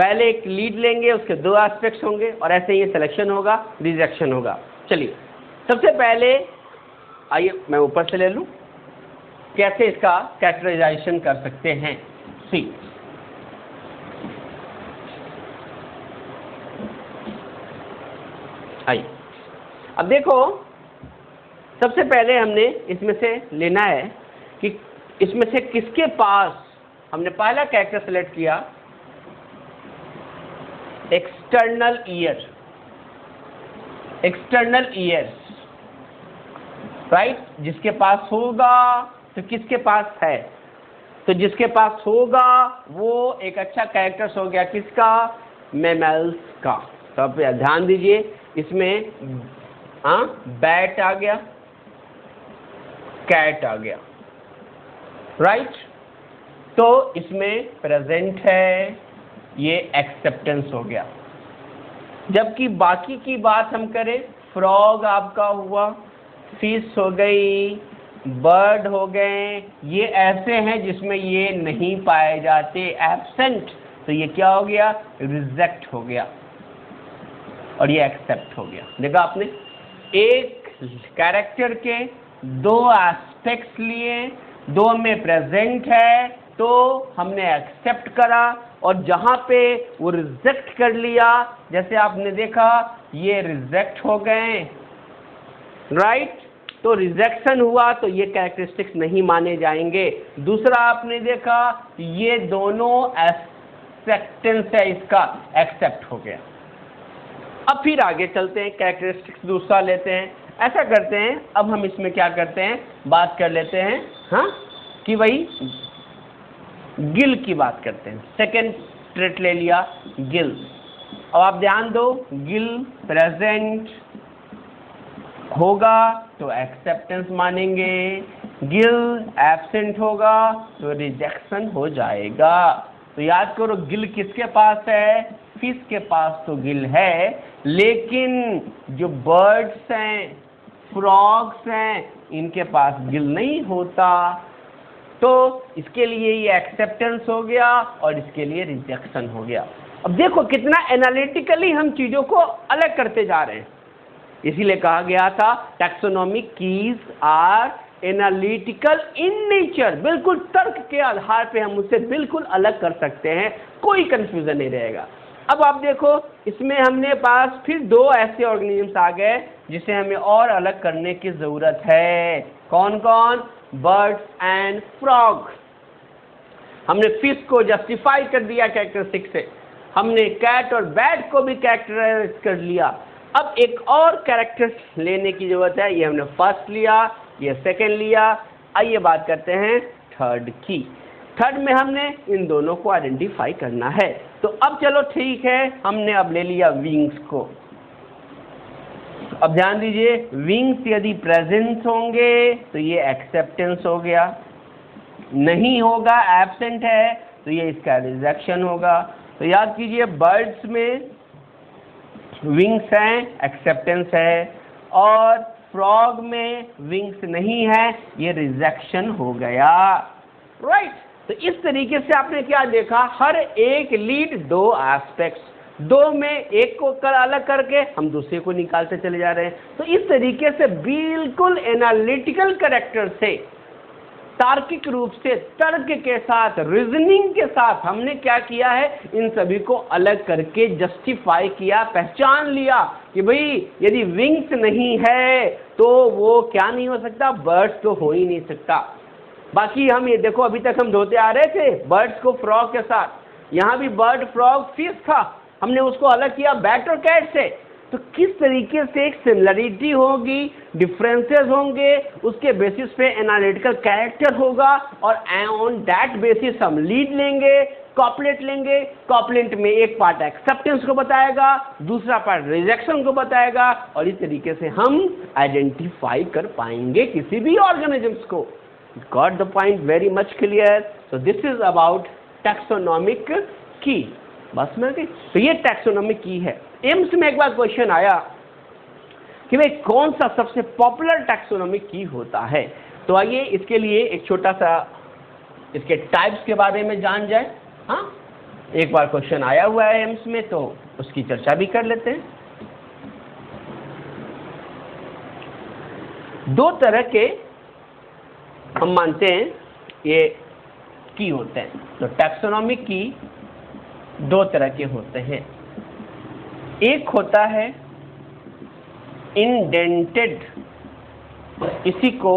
पहले एक लीड लेंगे, उसके दो एस्पेक्ट्स होंगे और ऐसे ये सिलेक्शन होगा, रिजेक्शन होगा। चलिए सबसे पहले आइए मैं ऊपर से ले लूं, कैसे इसका कैरेक्टराइजेशन कर सकते हैं। सी आइए, अब देखो सबसे पहले हमने इसमें से लेना है कि इसमें से किसके पास, हमने पहला कैरेक्टर सेलेक्ट किया external ear, external ear right, जिसके पास होगा तो किसके पास है, तो जिसके पास होगा वो एक अच्छा कैरेक्टर्स हो गया किसका, मैमल्स का। तो आप ध्यान दीजिए इसमें बैट आ गया, कैट आ गया राइट, तो इसमें प्रेजेंट है, ये एक्सेप्टेंस हो गया। जबकि बाकी की बात हम करें, फ्रॉग आपका हुआ, फिश हो गई, बर्ड हो गए, ये ऐसे हैं जिसमें ये नहीं पाए जाते, एब्सेंट, तो ये क्या हो गया, रिजेक्ट हो गया और ये एक्सेप्ट हो गया। देखा आपने, एक कैरेक्टर के दो एस्पेक्ट्स लिए, दो में प्रेजेंट है तो हमने एक्सेप्ट करा, और जहां पे वो रिजेक्ट कर लिया, जैसे आपने देखा ये रिजेक्ट हो गए राइट, तो रिजेक्शन हुआ तो ये कैरेक्टरिस्टिक्स नहीं माने जाएंगे। दूसरा आपने देखा ये दोनों एक्सेप्टेंस है, इसका एक्सेप्ट हो गया। अब फिर आगे चलते हैं, कैरेक्टरिस्टिक्स दूसरा लेते हैं। ऐसा करते हैं, अब हम इसमें क्या करते हैं, बात कर लेते हैं कि वही गिल की बात करते हैं। सेकेंड ट्रेट ले लिया गिल। अब आप ध्यान दो, गिल प्रेजेंट होगा तो एक्सेप्टेंस मानेंगे, गिल एब्सेंट होगा तो रिजेक्शन हो जाएगा। तो याद करो गिल किसके पास है, फिश के पास तो गिल है, लेकिन जो बर्ड्स हैं, फ्रॉग्स हैं, इनके पास गिल नहीं होता, तो इसके लिए ये एक्सेप्टेंस हो गया और इसके लिए रिजेक्शन हो गया। अब देखो कितना एनालिटिकली हम चीजों को अलग करते जा रहे हैं, इसीलिए कहा गया था taxonomic keys are analytical in nature, बिल्कुल तर्क के आधार पे हम उससे बिल्कुल अलग कर सकते हैं, कोई कंफ्यूजन नहीं रहेगा। अब आप देखो इसमें हमने पास फिर दो ऐसे ऑर्गेनिजम्स आ गए जिसे हमें और अलग करने की जरूरत है। कौन कौन, बर्ड्स एंड फ्रॉग। हमने फिश को जस्टिफाई कर दिया कैरेक्टरिस्टिक से, हमने कैट और बैट को भी कैरेक्टराइज कर लिया। अब एक और कैरेक्टर लेने की जरूरत है, ये हमने फर्स्ट लिया, ये सेकंड लिया, आइए बात करते हैं थर्ड की। थर्ड में हमने इन दोनों को आइडेंटिफाई करना है। तो अब चलो ठीक है, हमने अब ले लिया विंग्स को। अब ध्यान दीजिए, विंग्स यदि प्रेजेंस होंगे तो ये एक्सेप्टेंस हो गया, नहीं होगा एब्सेंट है तो ये इसका रिजेक्शन होगा। तो याद कीजिए बर्ड्स में विंग्स हैं, एक्सेप्टेंस है, और फ्रॉग में विंग्स नहीं है, ये रिजेक्शन हो गया राइट। तो इस तरीके से आपने क्या देखा, हर एक लीड दो एस्पेक्ट्स, दो में एक को अलग करके हम दूसरे को निकालते चले जा रहे हैं। तो इस तरीके से बिल्कुल एनालिटिकल कैरेक्टर से, तार्किक रूप से, तर्क के साथ, रीजनिंग के साथ हमने क्या किया है, इन सभी को अलग करके जस्टिफाई किया, पहचान लिया कि भाई यदि विंग्स नहीं है तो वो क्या नहीं हो सकता, बर्ड्स तो हो ही नहीं सकता। बाकी हम ये देखो अभी तक हम धोते आ रहे थे बर्ड्स को फ्रॉग के साथ, यहाँ भी बर्ड फ्रॉग फिश था, हमने उसको अलग किया बैट और कैट से। तो किस तरीके से एक सिमिलरिटी होगी, डिफरेंसेस होंगे, उसके बेसिस पे एनालिटिकल कैरेक्टर होगा, और ऑन दैट बेसिस हम लीड लेंगे, कॉपलेट लेंगे। कॉपलेट में एक पार्ट एक्सेप्टेंस को बताएगा, दूसरा पार्ट रिजेक्शन को बताएगा, और इस तरीके से हम आइडेंटिफाई कर पाएंगे किसी भी ऑर्गेनिजम्स को। Got the point very much clear? So this is about taxonomic key. बस में गई। तो ये टैक्सोनॉमिक की है। एम्स में एक बार क्वेश्चन आया कि भाई कौन सा सबसे पॉपुलर टैक्सोनॉमिक की होता है। तो आइए इसके लिए एक छोटा सा इसके टाइप्स के बारे में जान जाए। हाँ, एक बार क्वेश्चन आया हुआ है एम्स में तो उसकी चर्चा भी कर लेते हैं। दो तरह के हम मानते हैं ये की होते हैं। तो टैक्सोनॉमिक की दो तरह के होते हैं। एक होता है इंडेंटेड, इसी को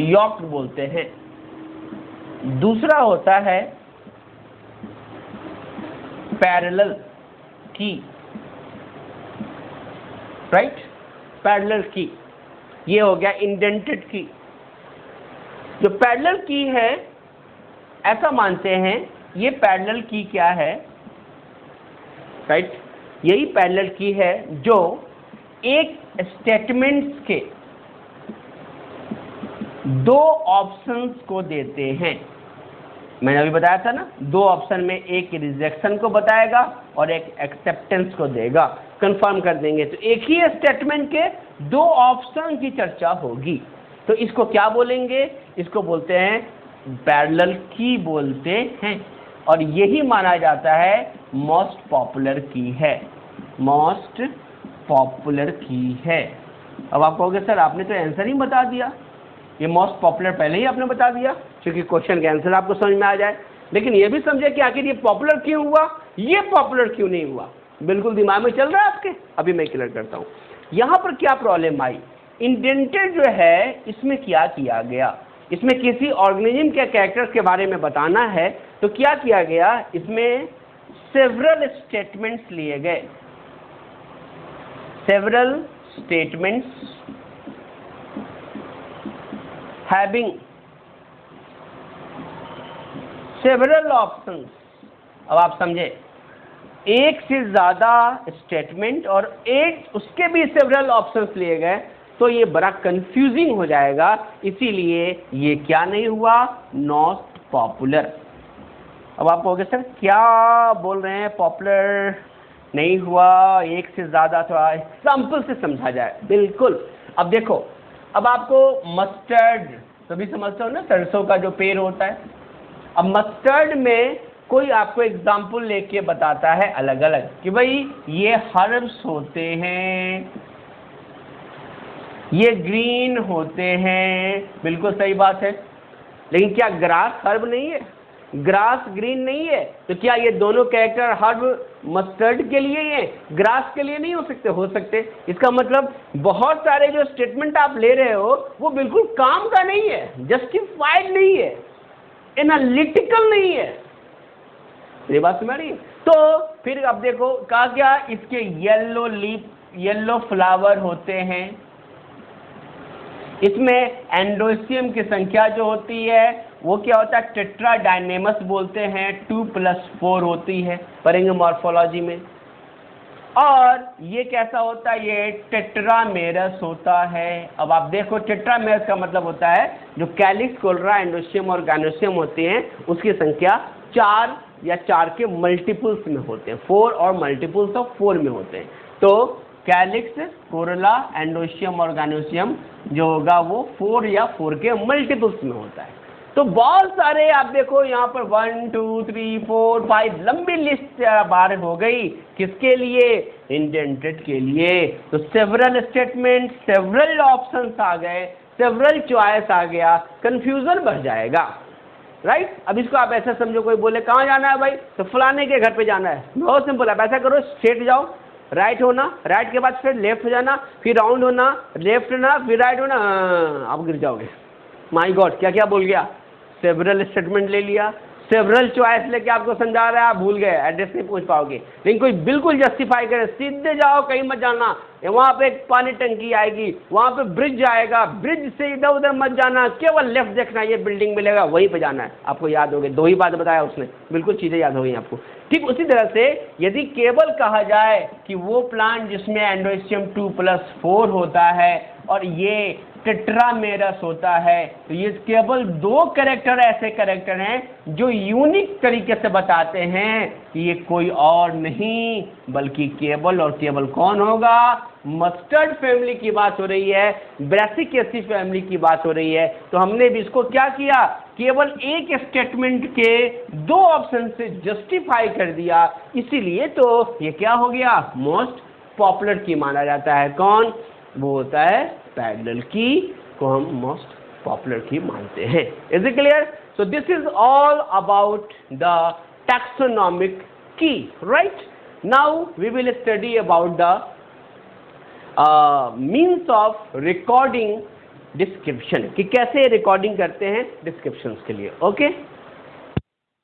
यॉक्ड बोलते हैं। दूसरा होता है पैरेलल की, राइट, पैरेलल की। ये हो गया इंडेंटेड की। जो पैरेलल की है, ऐसा मानते हैं ये पैरेलल की क्या है, राइट, यही पैरेलल की है जो एक स्टेटमेंट्स के दो ऑप्शंस को देते हैं। मैंने अभी बताया था ना, दो ऑप्शन में एक रिजेक्शन को बताएगा और एक एक्सेप्टेंस को देगा, कंफर्म कर देंगे। तो एक ही स्टेटमेंट के दो ऑप्शन की चर्चा होगी। तो इसको क्या बोलेंगे? इसको बोलते हैं पैरेलल की बोलते हैं, और यही माना जाता है मोस्ट पॉपुलर की है, मोस्ट पॉपुलर की है। अब आप कहोगे सर आपने तो आंसर ही बता दिया, ये मोस्ट पॉपुलर पहले ही आपने बता दिया, क्योंकि क्वेश्चन का आंसर आपको समझ में आ जाए। लेकिन ये भी समझे कि आखिर ये पॉपुलर क्यों हुआ, ये पॉपुलर क्यों नहीं हुआ। बिल्कुल दिमाग में चल रहा है आपके? अभी मैं क्लियर करता हूँ। यहाँ पर क्या प्रॉब्लम आई, इंडेंटेड जो है इसमें क्या किया गया, इसमें किसी ऑर्गेनिज्म के कैरेक्टर्स के बारे में बताना है। तो क्या किया गया, इसमें सेवरल स्टेटमेंट्स लिए गए, several statements having several options। अब आप समझे, एक से ज्यादा स्टेटमेंट और एक उसके भी सेवरल ऑप्शंस लिए गए तो ये बड़ा कंफ्यूजिंग हो जाएगा, इसीलिए ये क्या नहीं हुआ, नॉट पॉपुलर। अब आप कहोगे सर क्या बोल रहे हैं, पॉपुलर नहीं हुआ, एक से ज्यादा, थोड़ा एग्जाम्पल से समझा जाए। बिल्कुल। अब देखो, अब आपको मस्टर्ड सभी समझते हो ना, सरसों का जो पेड़ होता है। अब मस्टर्ड में कोई आपको एग्जाम्पल लेके बताता है अलग अलग कि भाई ये हर्ब्स होते हैं, ये ग्रीन होते हैं, बिल्कुल सही बात है। लेकिन क्या ग्रास हर्ब नहीं है, ग्रास ग्रीन नहीं है? तो क्या ये दोनों कैरेक्टर हर्ब मस्टर्ड के लिए है, ग्रास के लिए नहीं हो सकते? हो सकते। इसका मतलब बहुत सारे जो स्टेटमेंट आप ले रहे हो वो बिल्कुल काम का नहीं है, जस्टिफाइड नहीं है, एनालिटिकल नहीं है। ये बात समझ रही है? तो फिर अब देखो कहा क्या, इसके येलो लीफ, येलो फ्लावर होते हैं, इसमें एंडोसियम की संख्या जो होती है वो क्या होता है, टेट्राडाइनेमस बोलते हैं, 2+4 होती है, पढ़ेंगे मॉर्फोलॉजी में। और ये कैसा होता है, ये टेट्रामेरस होता है। अब आप देखो टेट्रामेरस का मतलब होता है जो कैलिक्स, कोलरा, एंडोसियम और गाइनोसियम होते हैं उसकी संख्या 4 या 4 के मल्टीपल्स में होते हैं, 4 और मल्टीपल्स ऑफ 4 में होते हैं। तो कैलिक्स, कोरोला, एंडोसियम और गाइनोसियम जो होगा वो 4 या 4 के मल्टीपल्स में होता है। तो बहुत सारे आप देखो यहाँ पर 1 2 3 4 5 लंबी लिस्ट बार हो गई, किसके लिए, इंडेंटेड के लिए। तो सेवरल स्टेटमेंट, सेवरल ऑप्शंस आ गए, सेवरल चॉइस आ गया, कंफ्यूजन बढ़ जाएगा, राइट। अब इसको आप ऐसा समझो, कोई बोले कहाँ जाना है भाई, तो फलाने के घर पे जाना है, बहुत सिंपल है। ऐसा करो, स्ट्रेट जाओ, राइट होना, राइट के बाद फिर लेफ्ट हो जाना, फिर राउंड होना, लेफ्ट होना, फिर राइट होना, आप गिर जाओगे। माय गॉड, क्या क्या बोल गया, सेवरल स्टेटमेंट ले लिया, सेवरल चॉइस लेके आपको समझा रहा है, आप भूल गए, एड्रेस नहीं पूछ पाओगे। लेकिन कोई बिल्कुल जस्टिफाई करे, सीधे जाओ, कहीं मत जाना, वहाँ पे एक पानी टंकी आएगी, वहाँ पे ब्रिज आएगा, ब्रिज से इधर उधर मत जाना, केवल लेफ्ट देखना, ये बिल्डिंग मिलेगा, वहीं पे जाना है। आपको याद हो गए, 2 ही बात बताया उसने, बिल्कुल चीज़ें याद हो गई आपको। ठीक उसी तरह से यदि केवल कहा जाए कि वो प्लांट जिसमें एंडोसियम 2+4 होता है और ये टेट्रामेरस होता है, तो ये केवल 2 कैरेक्टर ऐसे कैरेक्टर हैं जो यूनिक तरीके से बताते हैं कि ये कोई और नहीं बल्कि केवल और केवल कौन होगा, मस्टर्ड फैमिली की बात हो रही है, ब्रैसिकेसी फैमिली की बात हो रही है, तो हमने भी इसको क्या किया, केवल एक स्टेटमेंट के दो ऑप्शन से जस्टिफाई कर दिया, इसीलिए तो ये क्या हो गया, मोस्ट पॉपुलर की माना जाता है। कौन, वो होता है पैरेलल की को हम मोस्ट पॉपुलर की मानते हैं। Is it clear? So this is all about the taxonomic key, right? Now we will study about the means of recording description, कि कैसे रिकॉर्डिंग करते हैं डिस्क्रिप्शंस के लिए। ओके